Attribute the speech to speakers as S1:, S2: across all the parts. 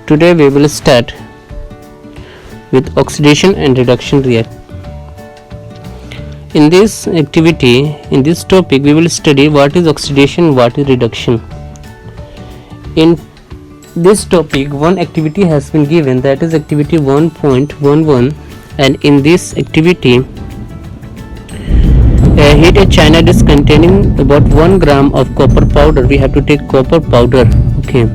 S1: today we will start with oxidation and reduction reaction. In this activity, in this topic, we will study what is oxidation, what is reduction. In this topic, one activity has been given, that is activity 1.11, and in this activity, heat a china dish containing about 1 gram of copper powder. We have to take copper powder, okay,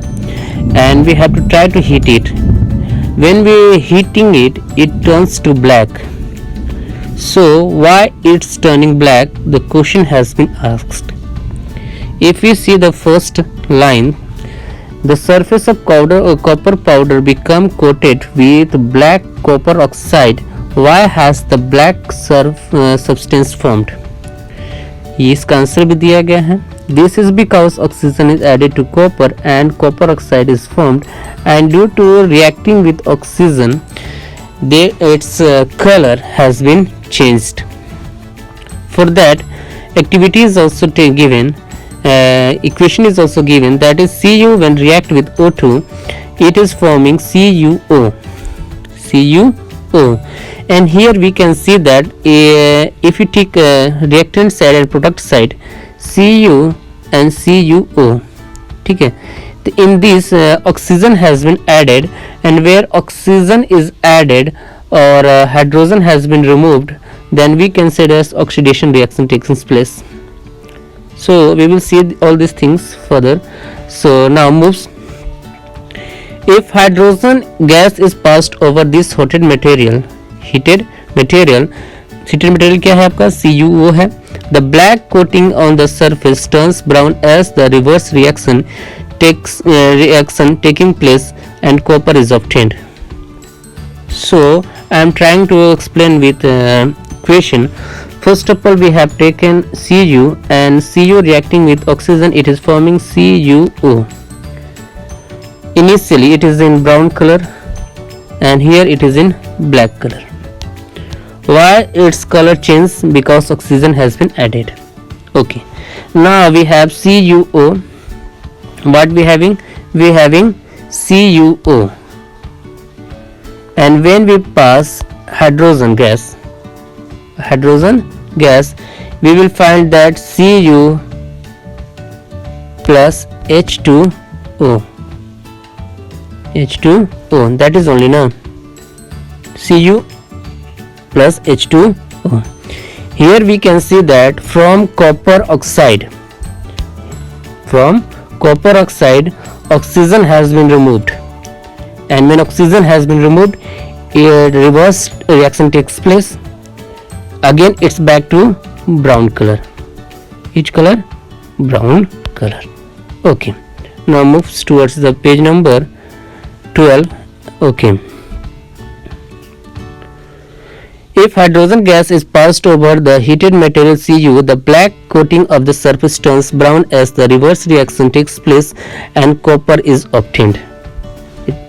S1: and we have to try to heat it. When we heating it, it turns to black. So why it's turning black? The question has been asked. If we see the first line, the surface of copper powder become coated with black copper oxide. Why has the black substance formed? इसका answer भी दिया गया है. This is because oxygen is added to copper and copper oxide is formed, and due to reacting with oxygen, its color has been changed. For that, activity is also given. Equation is also given, that is Cu when react with O2, it is forming CuO. And here we can see that if you take reactant side and product side, Cu and CuO, ठीक है. In this oxygen has been added, and where oxygen is added or hydrogen has been removed, then we consider oxidation reaction takes place. So we will see all these things further. So now moves. If hydrogen gas is passed over this heated material क्या है आपका? CuO है. The black coating on the surface turns brown as the reverse reaction taking place and copper is obtained. So I am trying to explain with equation. First of all, we have taken Cu, and Cu reacting with oxygen, it is forming CuO. Initially it is in brown color, and here it is in black color. Why its color changed? Because oxygen has been added. Okay, now we have CuO. What we having? We having CuO, and when we pass hydrogen gas, we will find that Cu plus H2O. That is only now Cu plus H2O. Here we can see that from copper oxide, oxygen has been removed, and when oxygen has been removed, a reverse reaction takes place. Again it's back to brown color. Each color brown color. Okay, now moves towards the page number 12. Okay, if hydrogen gas is passed over the heated material Cu, the black coating of the surface turns brown as the reverse reaction takes place and copper is obtained.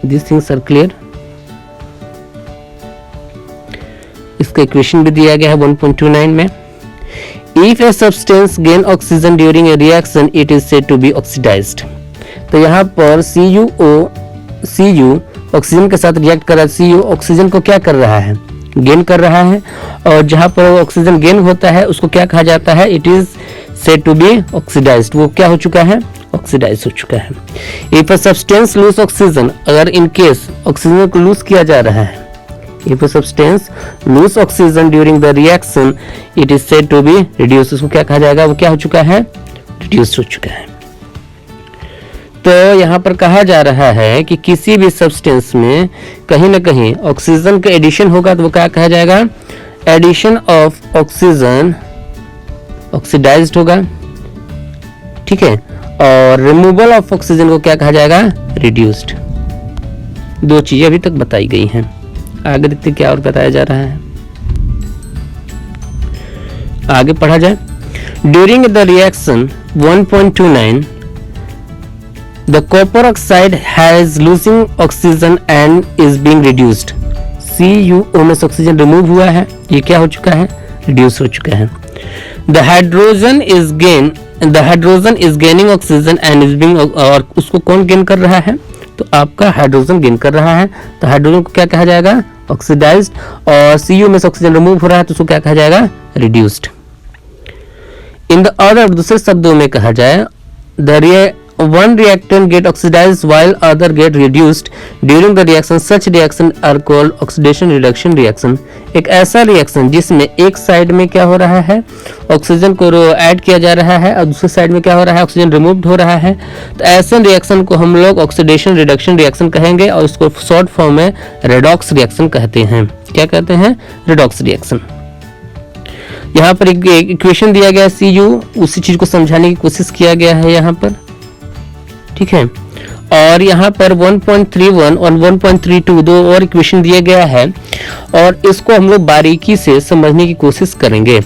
S1: These things are clear. इसका equation भी दिया गया है 1.29 में. If a substance gain oxygen during a reaction, it is said to be oxidized. तो यहाँ पर Cu oxygen के साथ रिएक्ट कर रहा है. Cu ऑक्सीजन को क्या कर रहा है? गेन कर रहा है, और जहाँ पर ऑक्सीजन गेन होता है उसको क्या कहा जाता है? It is said to be oxidised. वो क्या हो चुका है? ऑक्सीडाइज हो चुका है. If a substance lose oxygen, अगर इन केस ऑक्सीजन को लूज किया जा रहा है, if a substance lose oxygen during the reaction, it is said to be reduce. उसको क्या कहा जाएगा? वो क्या हो चुका है? रिड्यूस हो चुका है. तो यहाँ पर कहा जा रहा है कि किसी भी सब्सटेंस में कहीं ना कहीं ऑक्सीजन का एडिशन होगा, तो वो क्या कहा जाएगा? एडिशन ऑफ ऑक्सीजन ऑक्सीडाइज्ड होगा, ठीक है. और रिमूवल ऑफ ऑक्सीजन को क्या कहा जाएगा? रिड्यूस्ड. दो चीजें अभी तक बताई गई हैं. आगे देखते क्या और बताया जा रहा है. आगे पढ़ा जाए. During the reaction 1.29, the copper oxide has losing oxygen and is being reduced. CuO में ऑक्सीजन रिमूव हुआ है, ये क्या हो चुका है? रिड्यूस हो चुका है. The hydrogen is gaining oxygen and is being, और उसको कौन गेन कर रहा है? तो आपका हाइड्रोजन गेन कर रहा है, तो हाइड्रोजन को क्या कहा जाएगा, ऑक्सीडाइज्ड, और Cu में से ऑक्सीजन रिमूव हो रहा है तो उसको क्या कहा जाएगा, रिड्यूस्ड। इन द अदर, दूसरे शब्दों में कहा जाए, the one reactant get oxidized while other get reduced during the reaction. Such reaction are called oxidation reduction reaction. एक ऐसा रिएक्शन जिसमें एक साइड में क्या हो रहा है, ऑक्सीजन को ऐड किया जा रहा है और दूसरे साइड में क्या हो रहा है, ऑक्सीजन रिमूव्ड हो रहा है, तो ऐसे रिएक्शन को हम लोग ऑक्सीडेशन रिडक्शन रिएक्शन कहेंगे और इसको शॉर्ट फॉर्म में रेडॉक्स रिएक्शन कहते हैं। क्या कहते हैं, रेडॉक्स रिएक्शन। यहाँ पर एक इक्वेशन दिया गया Cu, उसी चीज को समझाने की कोशिश किया गया है यहाँ पर, ठीक है। और यहाँ पर 1.31 और 1.32 दो और इक्वेशन दिया गया है और इसको हम लोग बारीकी से समझने की कोशिश करेंगे,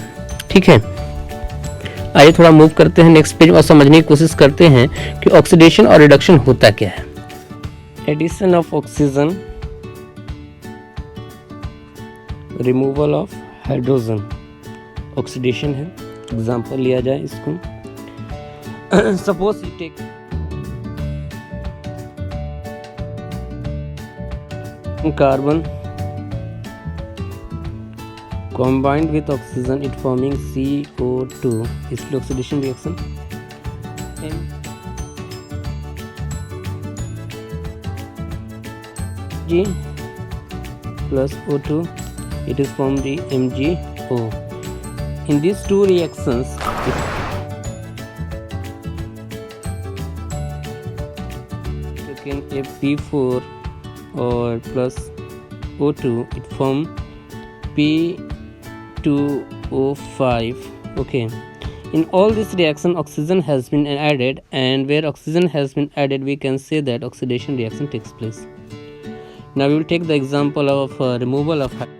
S1: ठीक है। आइए थोड़ा मूव करते हैं नेक्स्ट पेज और समझने की कोशिश करते हैं कि ऑक्सीडेशन और रिडक्शन होता क्या है। Addition of oxygen, removal of hydrogen, oxidation है। एग्जांपल लिया जाए इसको, suppose you take carbon combined with oxygen, it forming CO2, इसलिए oxidation reaction। Mg plus O2, it is formed the MgO. In these two reactions, taken a P4 or plus O2, it form P2O5. okay, in all this reaction oxygen has been added, and where oxygen has been added we can say that oxidation reaction takes place. Now we will take the example of removal of hydrogen.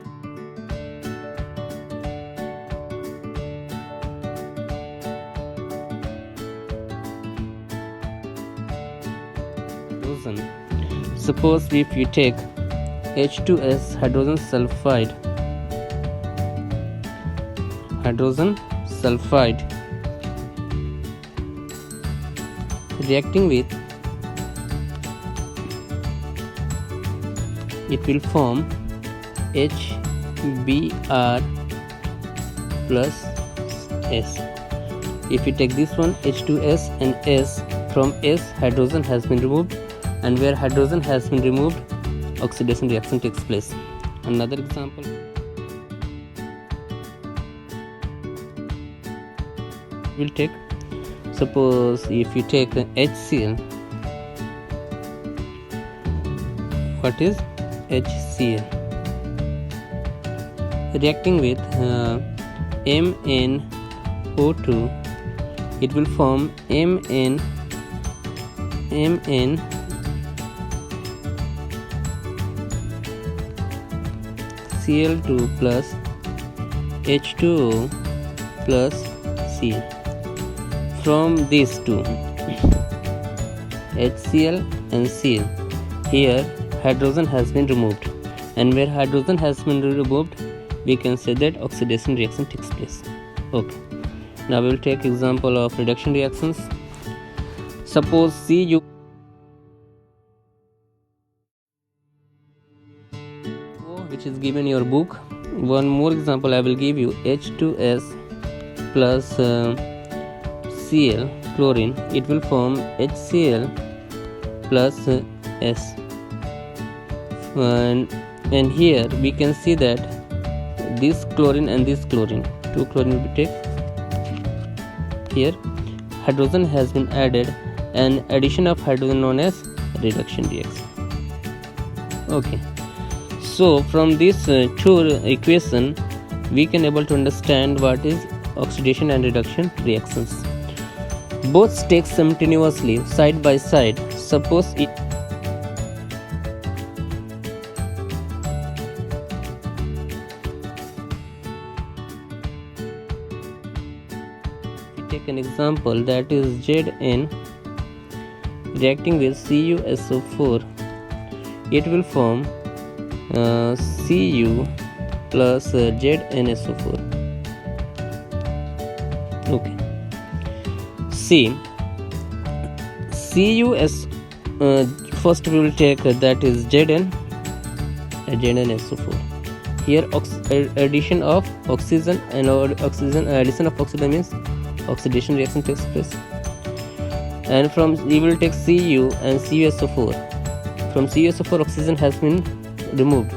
S1: Suppose if you take H2S, hydrogen sulfide, reacting with, it will form HBr plus S. If you take this one H2S and S, from S hydrogen has been removed, and where hydrogen has been removed oxidation reaction takes place. Another example, we'll take, suppose if you take HCl, what is HCl, reacting with MnO2, it will form Cl2 plus H2O plus Cl. From these two HCl and Cl, here hydrogen has been removed, and where hydrogen has been removed we can say that oxidation reaction takes place. Okay, now we will take example of reduction reactions. Suppose Cu, which is given in your book. One more example I will give you, H2S plus Cl, chlorine, it will form HCl plus S, and here we can see that this chlorine and this chlorine, two chlorine will be taken. Here hydrogen has been added, and addition of hydrogen known as reduction reaction. Okay, so from this two equation we can able to understand what is oxidation and reduction reactions. Both take simultaneously side by side. Suppose it take an example, that is Zn reacting with CuSO4, it will form Cu plus ZnSO4. Okay, see, first we will take that is ZnSO4. Here addition of oxygen and addition of oxygen means oxidation reaction takes place, and from we will take Cu and CuSO4. From CuSO4 oxygen has been removed.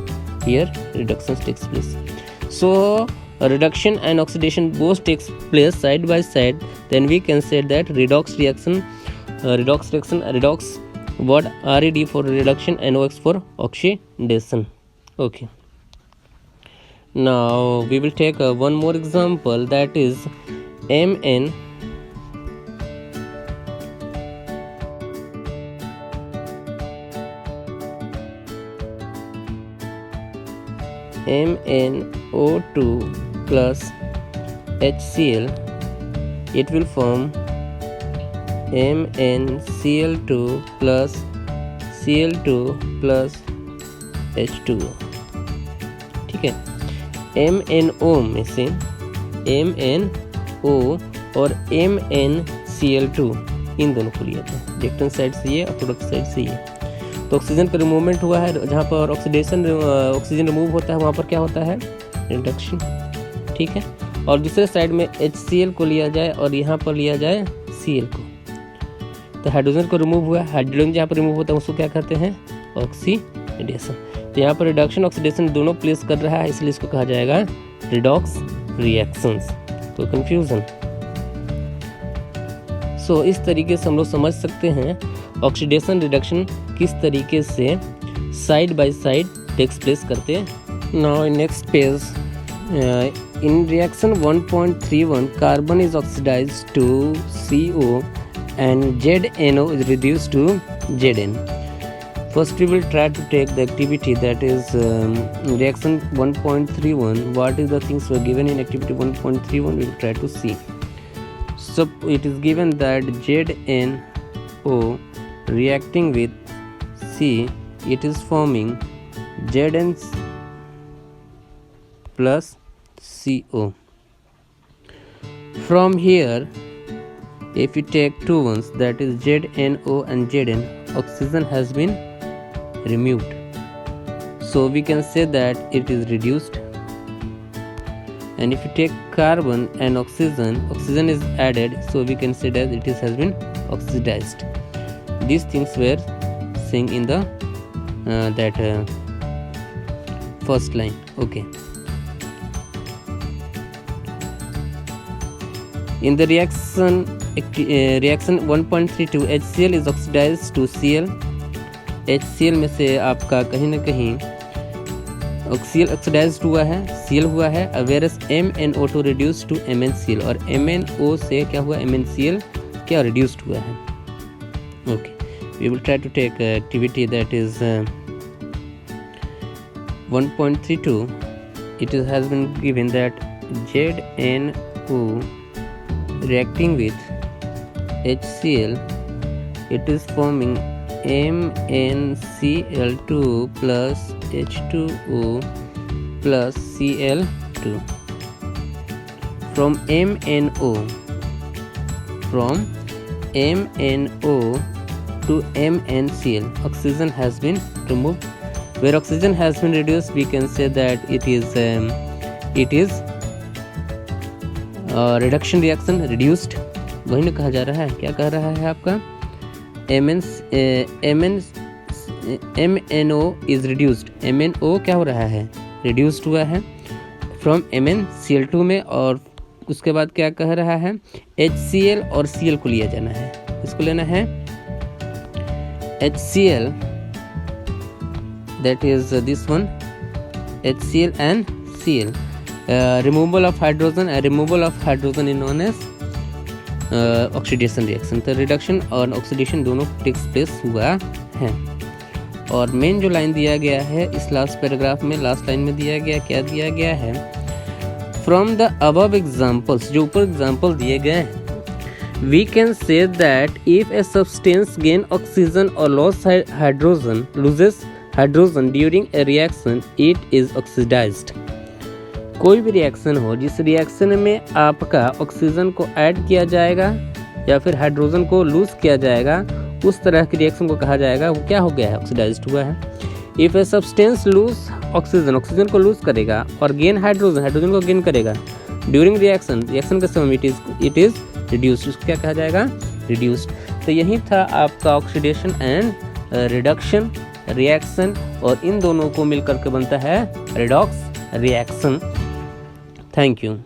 S1: Here reduction takes place. So reduction and oxidation both takes place side by side. Then we can say that redox what RED for reduction, NOx for oxidation. Okay. Now we will take one more example, that is MnO2 plus HCl. It will form MnCl2 plus Cl2 plus H2O. ठीक है, MnO में से MnO और MnCl2 इन दोनों को लिया था, reactant side से ये और प्रोडक्ट साइड से ये। तो ऑक्सीजन का रिमूवमेंट हुआ है, जहाँ पर ऑक्सीजन रिमूव होता है वहाँ पर क्या होता है, रिडक्शन। ठीक है, और दूसरे साइड में HCl को लिया जाए और यहाँ पर लिया जाए Cl को, तो हाइड्रोजन को रिमूव हुआ। हाइड्रोजन जहाँ पर रिमूव होता है उसको क्या कहते हैं, ऑक्सीडेशन। तो यहाँ पर रिडक्शन ऑक्सीडेशन दोनों प्लेस कर रहा है, इसलिए इसको कहा जाएगा रिडॉक्स रिएक्शंस। तो कंफ्यूजन। सो इस तरीके से हम लोग समझ सकते हैं ऑक्सीडेशन रिडक्शन किस तरीके से side by side takes place करते हैं। Now next page, in reaction 1.31 carbon is oxidized to CO and ZNO is reduced to Zn. First we will try to take the activity, that is reaction 1.31. What is the things were given in activity 1.31, we will try to see. So it is given that ZNO reacting with C, it is forming Zn plus CO. From here, if you take two ones, that is ZNO and Zn, oxygen has been removed. So we can say that it is reduced. And if you take carbon and oxygen, oxygen is added, so we can say that it has been oxidized. These things were seen in the first line. Okay. In the reaction 1.32, HCl is oxidized to Cl. HCl में से आपका कहीं ना कहीं Cl oxidized हुआ है, Cl हुआ है, whereas MnO2 reduced to MnCl, और MnO से क्या हुआ, MnCl क्या reduced हुआ है. Okay, we will try to take activity that is 1.32. It has been given that ZNO reacting with HCl, it is forming MnCl2 plus H2O plus Cl2. From MnO to MnCl, oxygen has been removed. Where oxygen has been reduced, we can say that it is reduction reaction, reduced. वही ना कहा जा रहा है, क्या कह रहा है आपका, MnO इज रिड्यूस्ड। MnO क्या हो रहा है, रिड्यूस्ड हुआ है फ्रॉम MnCl2 में, और उसके बाद क्या कह रहा है, HCl और Cl को लिया जाना है। इसको लेना है HCl, that is this one, HCl and Cl. Removal of hydrogen is known as oxidation reaction. तो रिडक्शन और ऑक्सीडेशन दोनों टेक्स प्लेस हुआ है। और मेन जो लाइन दिया गया है इस लास्ट पैराग्राफ में, लास्ट लाइन में दिया गया, क्या दिया गया है, फ्रॉम द अबव एग्जाम्पल्स, जो ऊपर एग्जाम्पल दिए गए हैं, we can say that if a substance gain oxygen और loses hydrogen during a reaction, it is oxidised. कोई भी रिएक्शन हो, जिस रिएक्शन में आपका ऑक्सीजन को ऐड किया जाएगा या फिर हाइड्रोजन को लूज किया जाएगा, उस तरह की रिएक्शन को कहा जाएगा वो क्या हो गया है, ऑक्सीडाइज्ड हुआ है। If a substance lose oxygen, oxygen को लूज करेगा, और गेन हाइड्रोजन, हाइड्रोजन को गेन करेगा ड्यूरिंग रिएक्शन, रिएक्शन के समय इट इज रिड्यूस्ड, इसको क्या कहा जाएगा, रिड्यूस्ड। तो यही था आपका ऑक्सीडेशन एंड रिडक्शन रिएक्शन, और इन दोनों को मिलकर के बनता है रेडॉक्स रिएक्शन। Thank you.